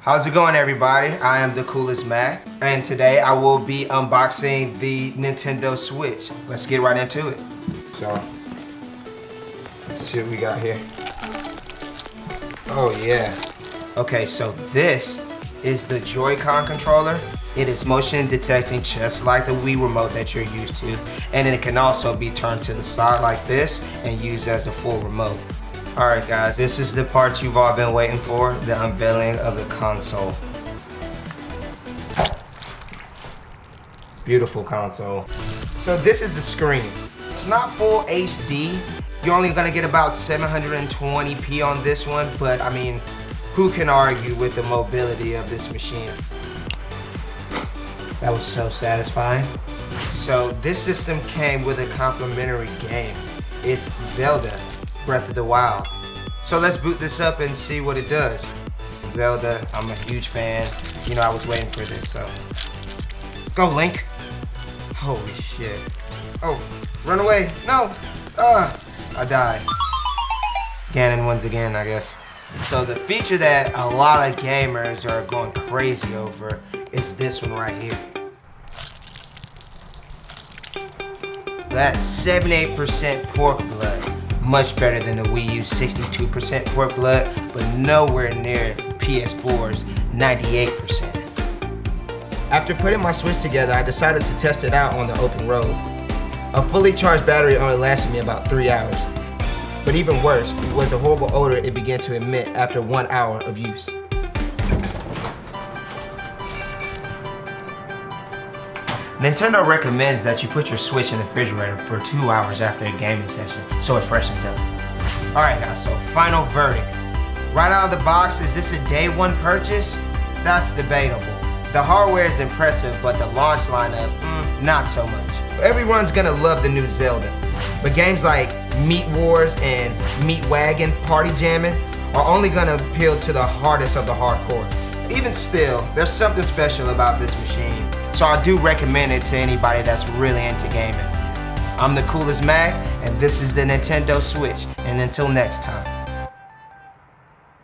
How's it going, everybody? I am TheCoolisMac, and today I will be unboxing the Nintendo Switch. Let's get right into it. So, let's see what we got here. Oh yeah. Okay, so this is the Joy-Con controller. It is motion detecting just like the Wii remote that you're used to, and it can also be turned to the side like this and used as a full remote. Alright guys, this is the part you've all been waiting for, the unveiling of the console. Beautiful console. So this is the screen. It's not full HD. You're only gonna get about 720p on this one, but I mean, who can argue with the mobility of this machine? That was so satisfying. So this system came with a complimentary game. It's Zelda Breath of the Wild. So let's boot this up and see what it does. Zelda, I'm a huge fan. You know, I was waiting for this, so. Go, Link. Holy shit. Oh, run away. No. I died. Ganon wins again, I guess. So the feature that a lot of gamers are going crazy over is this one right here. That's 78% pork blood. Much better than the Wii U's 62% pork blood, but nowhere near PS4's 98%. After putting my Switch together, I decided to test it out on the open road. A fully charged battery only lasted me about 3 hours. But even worse was the horrible odor it began to emit after 1 hour of use. Nintendo recommends that you put your Switch in the refrigerator for 2 hours after a gaming session so it freshens up. Alright guys, so final verdict. Right out of the box, is this a day one purchase? That's debatable. The hardware is impressive, but the launch lineup, not so much. Everyone's gonna love the new Zelda, but games like Meat Wars and Meat Wagon Party Jammin' are only gonna appeal to the hardest of the hardcore. Even still, there's something special about this machine, so I do recommend it to anybody that's really into gaming. I'm TheCoolisMac, and this is the Nintendo Switch, and until next time.